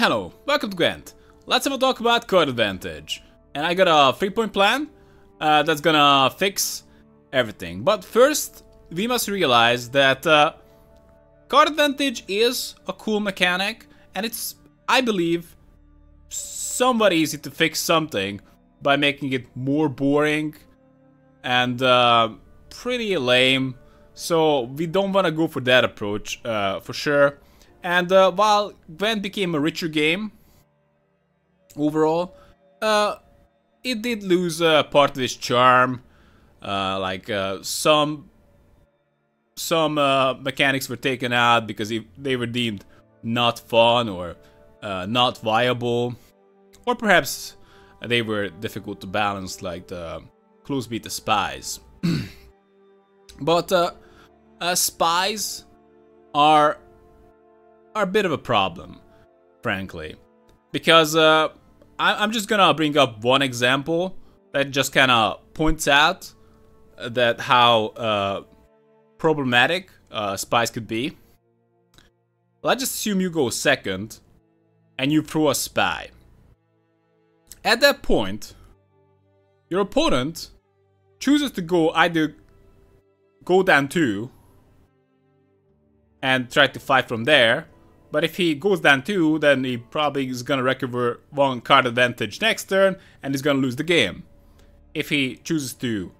Hello, welcome to Gwent. Let's have a talk about card advantage. And I got a 3-point plan that's gonna fix everything. But first, we must realize that card advantage is a cool mechanic, and it's, I believe, somewhat easy to fix something by making it more boring and pretty lame. So we don't want to go for that approach for sure. And while Gwent became a richer game overall, it did lose part of its charm. Some mechanics were taken out because they were deemed not fun or not viable, or perhaps they were difficult to balance, like the close beat the Spies. But Spies are a bit of a problem, frankly, because I'm just gonna bring up one example that just kind of points out that how problematic Spies could be. Let's just assume you go second and you throw a spy. At that point, your opponent chooses to go either go down 2 and try to fight from there. But if he goes down 2, then he probably is gonna recover 1 card advantage next turn and he's gonna lose the game. If he chooses to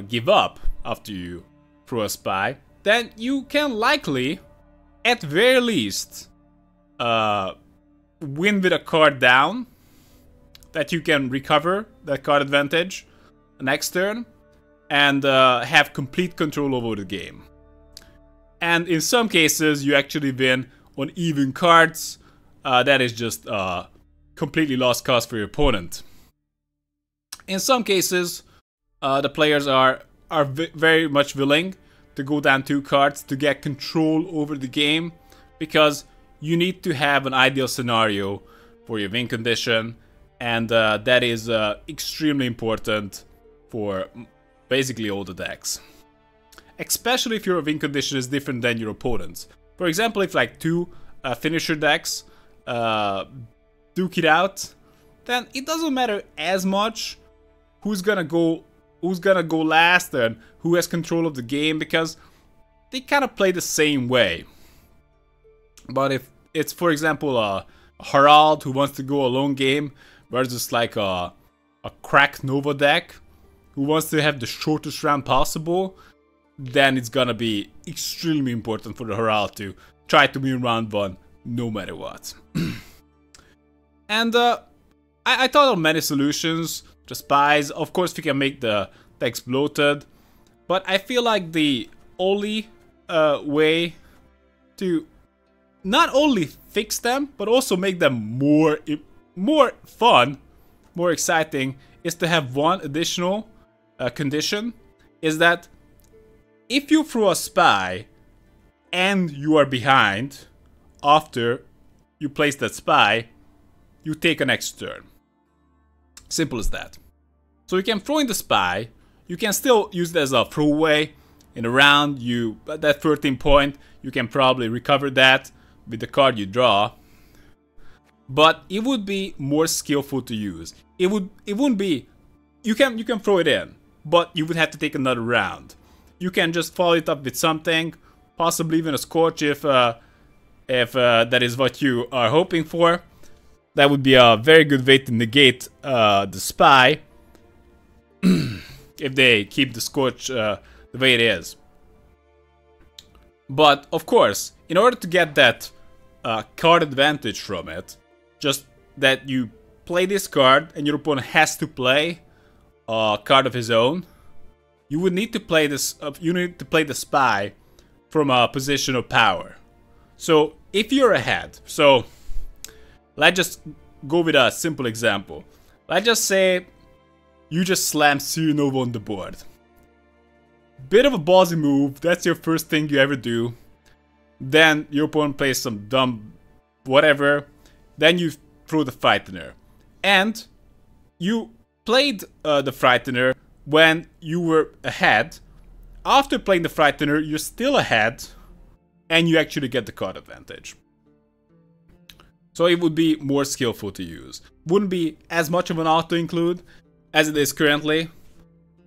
give up after you throw a spy, then you can likely, at very least, win with a card down that you can recover that card advantage next turn and have complete control over the game. And in some cases, you actually win on even cards. That is just completely lost cause for your opponent. In some cases, the players are very much willing to go down 2 cards to get control over the game, because you need to have an ideal scenario for your win condition, and that is extremely important for basically all the decks. Especially if your win condition is different than your opponent's. For example, if like 2 finisher decks duke it out, then it doesn't matter as much who's gonna go last and who has control of the game, because they kind of play the same way. But if it's, for example, a Herald who wants to go a lone game versus like a cracked Nova deck who wants to have the shortest round possible, then it's gonna be extremely important for the Herald to try to win round 1 no matter what. And I thought of many solutions to Spies. Of course, we can make the decks bloated, but I feel like the only way to not only fix them but also make them more fun, more exciting, is to have one additional condition, is that if you throw a spy and you are behind after you place that spy, you take an next turn. Simple as that. So you can throw in the spy, you can still use it as a throwaway in a round. That 13 point, you can probably recover that with the card you draw. But it would be more skillful to use. It wouldn't be, you can throw it in, but you would have to take another round. You can just follow it up with something, possibly even a Scorch if that is what you are hoping for. That would be a very good way to negate the spy if they keep the Scorch the way it is. But of course, in order to get that card advantage from it, just that you play this card and your opponent has to play a card of his own, you would need to play this. You need to play the spy from a position of power. So if you're ahead, so let's just go with a simple example. Let's just say you just slam Nova on the board. Bit of a ballsy move. That's your first thing you ever do. Then your opponent plays some dumb whatever. Then you throw the FRIGHTENER, and you played the FRIGHTENER when you were ahead. After playing the FRIGHTENER, you're still ahead, and you actually get the card advantage. So it would be more skillful to use. Wouldn't be as much of an auto-include as it is currently.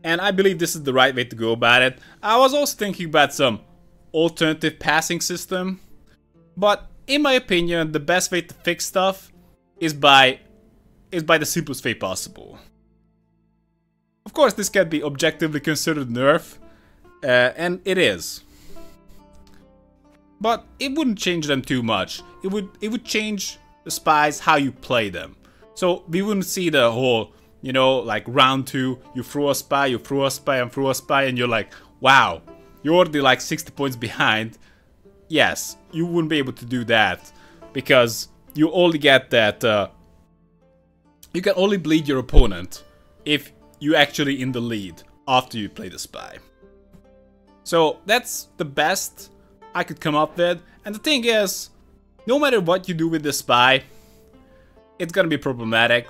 And I believe this is the right way to go about it. I was also thinking about some alternative passing system. But in my opinion, the best way to fix stuff is by the simplest way possible. Of course, this can be objectively considered nerf, and it is. But it wouldn't change them too much. It would change the spies how you play them. So we wouldn't see the whole, you know, like round 2, you throw a spy, you throw a spy, and throw a spy, and you're like, wow, you're already like 60 points behind. Yes, you wouldn't be able to do that because you only get that. You can only bleed your opponent if you're actually in the lead after you play the spy. So that's the best I could come up with. And the thing is, no matter what you do with the spy, it's gonna be problematic.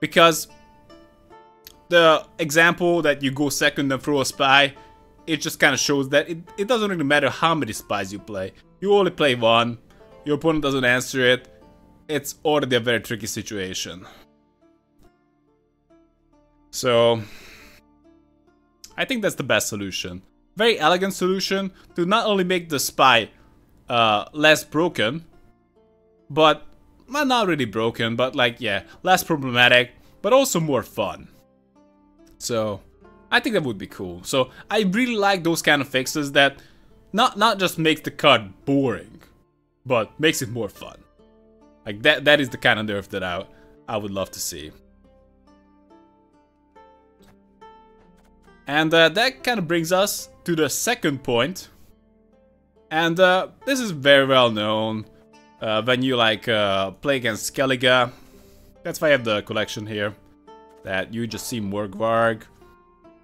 Because the example that you go second and throw a spy, it just kind of shows that it doesn't really matter how many spies you play. You only play one, your opponent doesn't answer it, it's already a very tricky situation. So, I think that's the best solution. Very elegant solution to not only make the spy less broken, but, well, not really broken, but like, yeah, less problematic, but also more fun. So, I think that would be cool. So, I really like those kind of fixes that not just makes the card boring, but makes it more fun. Like, that is the kind of nerf that I would love to see. And that kind of brings us to the second point. And this is very well known when you like play against Skellige. That's why I have the collection here. That you just see MORKVARG.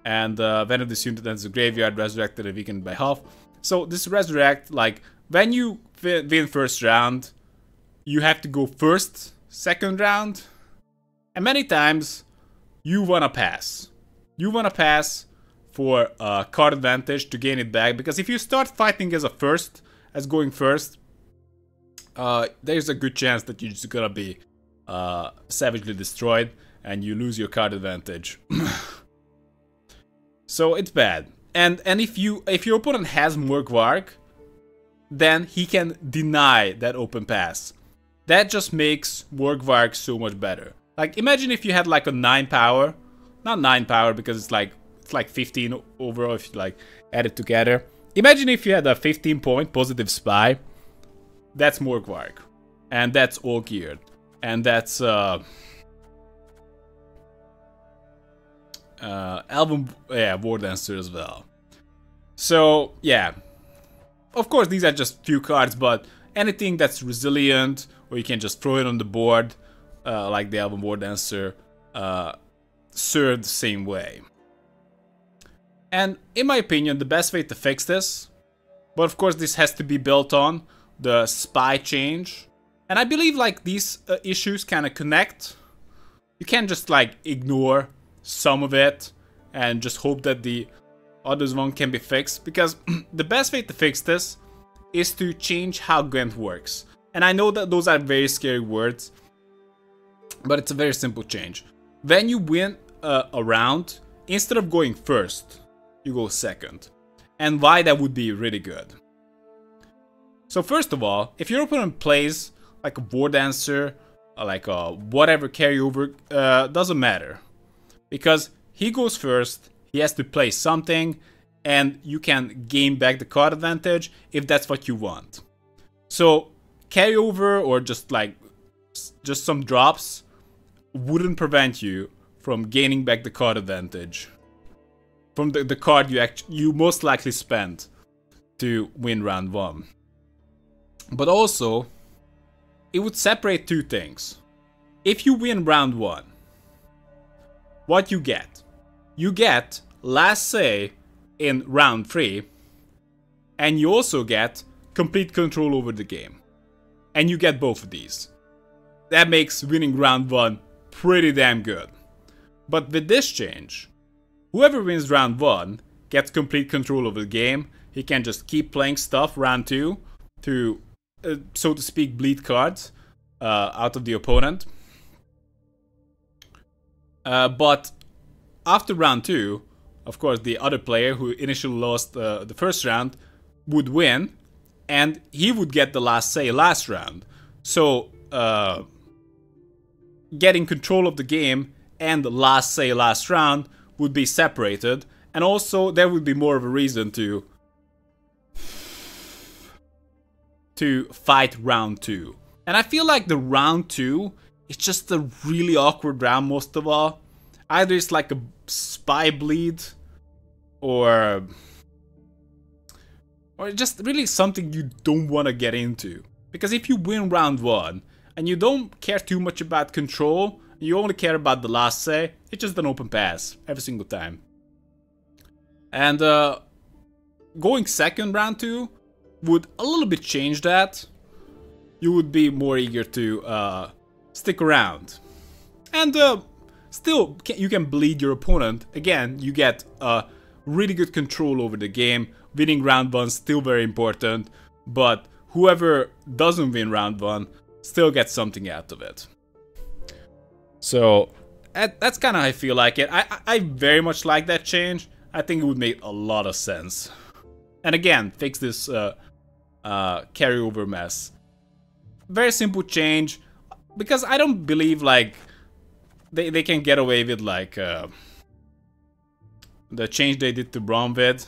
And when of this unit enters the graveyard, resurrected and weakened by half. So this resurrect, like when you win first round, you have to go first, second round. And many times you wanna pass. You wanna pass for card advantage to gain it back, because if you start fighting as going first, there's a good chance that you're just gonna be savagely destroyed and you lose your card advantage. So it's bad. And if your opponent has MORKVARG, then he can deny that open pass. That just makes MORKVARG so much better. Like, imagine if you had like a 9 power, not 9 power because it's like 15 overall if you like add it together. Imagine if you had a 15-point positive spy. That's MORKVARG, and that's all geared, and that's Elven Wardancer as well. So yeah, of course these are just few cards, but anything that's resilient or you can just throw it on the board, like the Elven Wardancer, serve the same way. And in my opinion, the best way to fix this, but of course this has to be built on the spy change. And I believe like these issues kind of connect. You can't just like ignore some of it and just hope that the others one can be fixed, because the best way to fix this is to change how Gwent works. And I know that those are very scary words, but it's a very simple change. When you win a round, instead of going first, you go second. And why that would be really good. So first of all, if your opponent plays like a Wardancer, or like a whatever carryover, doesn't matter. Because he goes first, he has to play something, and you can gain back the card advantage if that's what you want. So carryover or just some drops wouldn't prevent you from gaining back the card advantage from the card you most likely spent to win round 1. But also, it would separate two things. If you win round 1, what you get? You get last say in round 3, and you also get complete control over the game. And you get both of these. That makes winning round 1 pretty damn good. But with this change, whoever wins round 1 gets complete control over the game. He can just keep playing stuff round 2 to, so to speak, bleed cards out of the opponent. But after round 2, of course, the other player who initially lost the first round would win, and he would get the last say last round. So getting control of the game and the last say last round would be separated, and also there would be more of a reason to fight round 2. And I feel like the round 2 is just a really awkward round most of all. Either it's like a spy bleed or just really something you don't want to get into. Because if you win round 1 and you don't care too much about control, you only care about the last say, it's just an open pass every single time. And going second round 2 would a little bit change that. You would be more eager to stick around. And still, you can bleed your opponent. Again, you get really good control over the game. Winning round 1 is still very important, but whoever doesn't win round 1 still gets something out of it. So that's kind of how I feel like it. I very much like that change. I think it would make a lot of sense. And again, fix this carryover mess. Very simple change, because I don't believe like they can get away with like the change they did to Bromvid.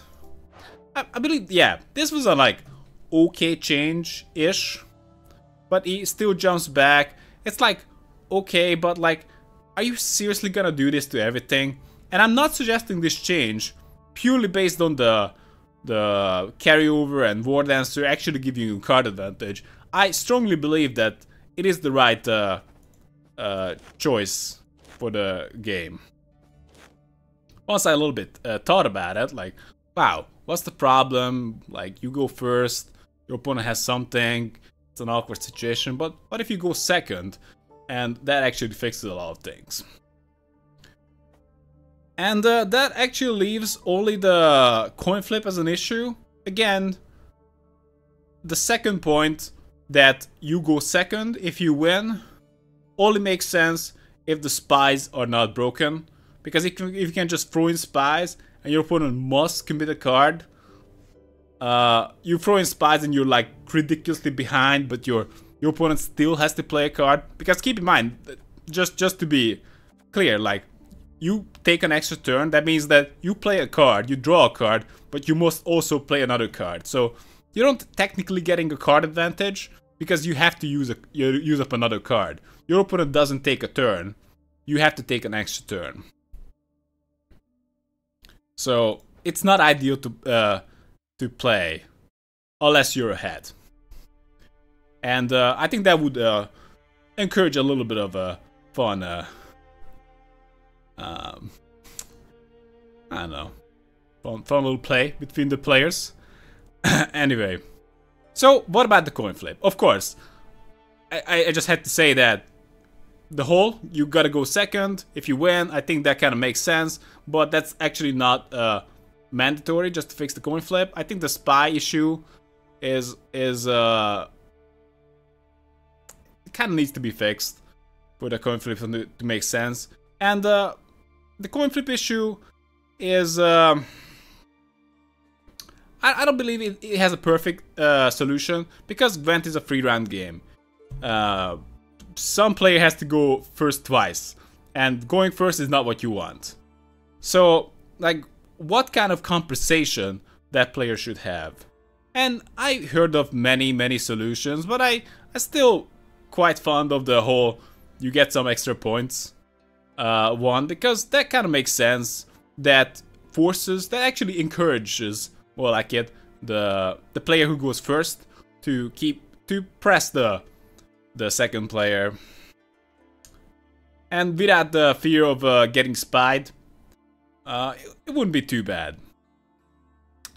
I believe, yeah, this was a like okay change-ish, but he still jumps back. It's like, okay, but like, are you seriously gonna do this to everything? And I'm not suggesting this change purely based on the carryover and War Dancer actually giving you card advantage. I strongly believe that it is the right choice for the game. Once I a little bit thought about it, like, wow, what's the problem? Like, you go first, your opponent has something, it's an awkward situation, but what if you go second? And that actually fixes a lot of things. And that actually leaves only the coin flip as an issue. Again, the second point, that you go second if you win, only makes sense if the spies are not broken. Because if you can just throw in spies and your opponent must commit a card, you throw in spies and you're like ridiculously behind, but your opponent still has to play a card. Because keep in mind, just to be clear, like, you take an extra turn, that means that you play a card, you draw a card, but you must also play another card. So you don't technically getting a card advantage because you have to use up another card. Your opponent doesn't take a turn, you have to take an extra turn. So it's not ideal to play unless you're ahead. And I think that would encourage a little bit of a fun, I don't know, fun little play between the players. Anyway, so what about the coin flip? Of course, I just had to say that the whole, you gotta go second if you win. I think that kind of makes sense, but that's actually not mandatory just to fix the coin flip. I think the spy issue is kind of needs to be fixed for the coin flip to make sense. And the coin flip issue is I don't believe it has a perfect solution, because Gwent is a 3-round game. Some player has to go first twice, and going first is not what you want. So, like, what kind of compensation that player should have? And I heard of many solutions, but I still quite fond of the whole you get some extra points one, because that kind of makes sense. That forces, that actually encourages, more like it, the player who goes first to press the second player, and without the fear of getting spied, it wouldn't be too bad.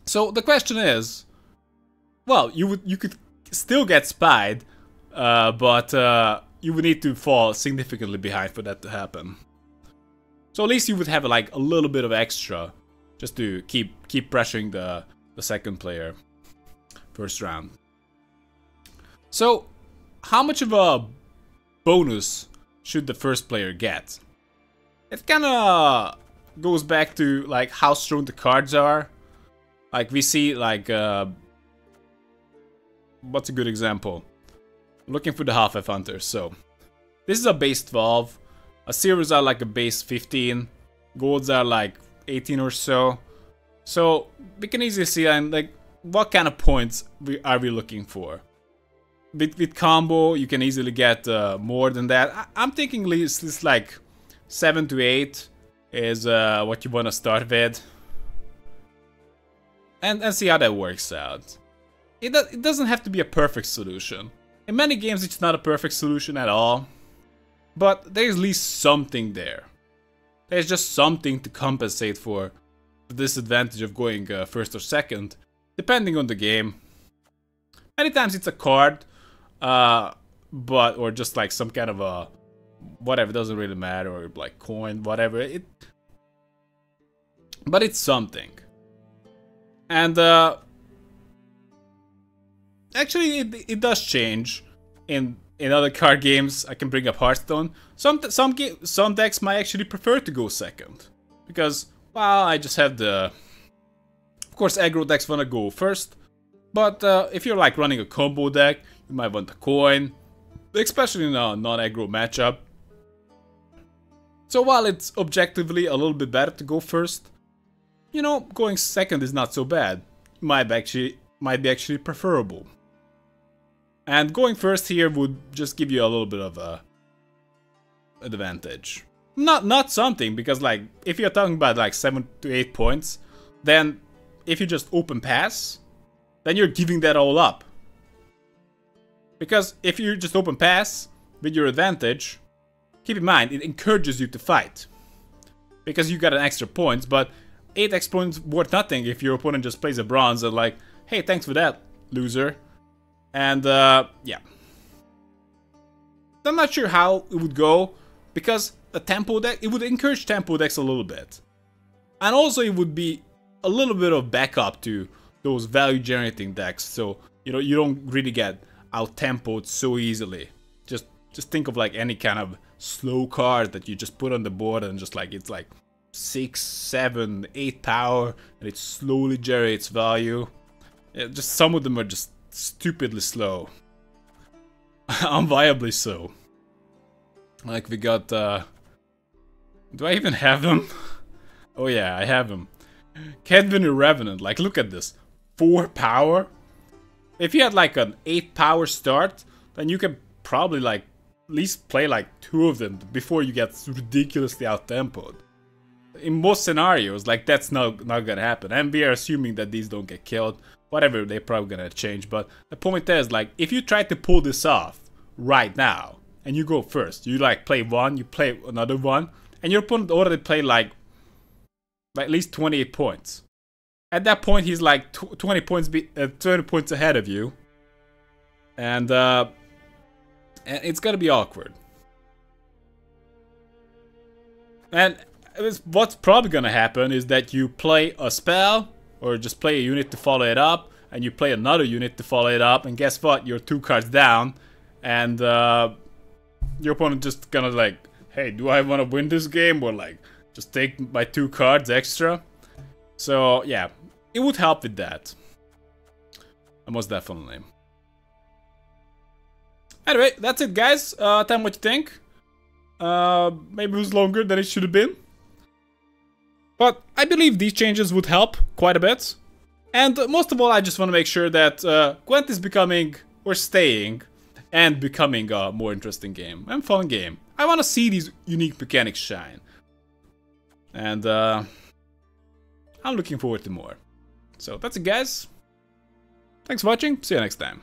So the question is, well, you could still get spied, but you would need to fall significantly behind for that to happen. So at least you would have like a little bit of extra, just to keep pressuring the second player first round. So how much of a bonus should the first player get? It kinda goes back to like how strong the cards are. Like we see like what's a good example? I'm looking for the half-elf hunters. So this is a base 12. A silvers are like a base 15. Golds are like 18 or so. So we can easily see like what kind of points are we looking for. With combo, you can easily get more than that. I'm thinking at least like 7 to 8 is what you want to start with. And see how that works out. It doesn't have to be a perfect solution. In many games it's not a perfect solution at all. But there's at least something there. There's just something to compensate for the disadvantage of going first or second, depending on the game. Many times it's a card, or just like some kind of a whatever, doesn't really matter, or like coin, whatever. But it's something. And actually, it does change in other card games. I can bring up Hearthstone. Some decks might actually prefer to go second because, well, I just have the. Of course, aggro decks wanna go first, but if you're like running a combo deck, you might want a coin, especially in a non-aggro matchup. So while it's objectively a little bit better to go first, you know, going second is not so bad. Might be actually preferable. And going first here would just give you a little bit of a advantage. Not something, because like if you're talking about like 7 to 8 points, then if you just open pass, then you're giving that all up. Because if you just open pass with your advantage, keep in mind it encourages you to fight. Because you got an extra points, but 8 extra points worth nothing if your opponent just plays a bronze and like, hey, thanks for that, loser. And yeah. I'm not sure how it would go, because a tempo deck, it would encourage tempo decks a little bit. And also it would be a little bit of backup to those value generating decks, so you know you don't really get out tempoed so easily. Just think of like any kind of slow card that you just put on the board and just like it's like 6, 7, 8 power and it slowly generates value. Just some of them are just stupidly slow. Unviably so. Like we got do I even have them? Oh yeah, I have them. KAEDWENI Revenant, like look at this. 4 power? If you had like an 8 power start, then you can probably like at least play like 2 of them before you get ridiculously out-tempoed. In most scenarios, like that's not gonna happen. And we are assuming that these don't get killed. Whatever, they're probably gonna change. But the point is, like, if you try to pull this off right now, and you go first, you like play one, you play another one, and your opponent already played like at least 28 points. At that point, he's like 20 points ahead of you, and it's gonna be awkward. And what's probably gonna happen is that you play a spell, or just play a unit to follow it up, and you play another unit to follow it up, and guess what? You're 2 cards down, and your opponent just gonna like, hey, do I want to win this game, or like just take my 2 cards extra? So yeah, it would help with that. Most definitely. Anyway, that's it, guys. Tell me what you think. Maybe it was longer than it should have been. But I believe these changes would help quite a bit. And most of all, I just want to make sure that Gwent is becoming, or staying, and becoming a more interesting game and fun game. I want to see these unique mechanics shine. And I'm looking forward to more. So that's it, guys. Thanks for watching. See you next time.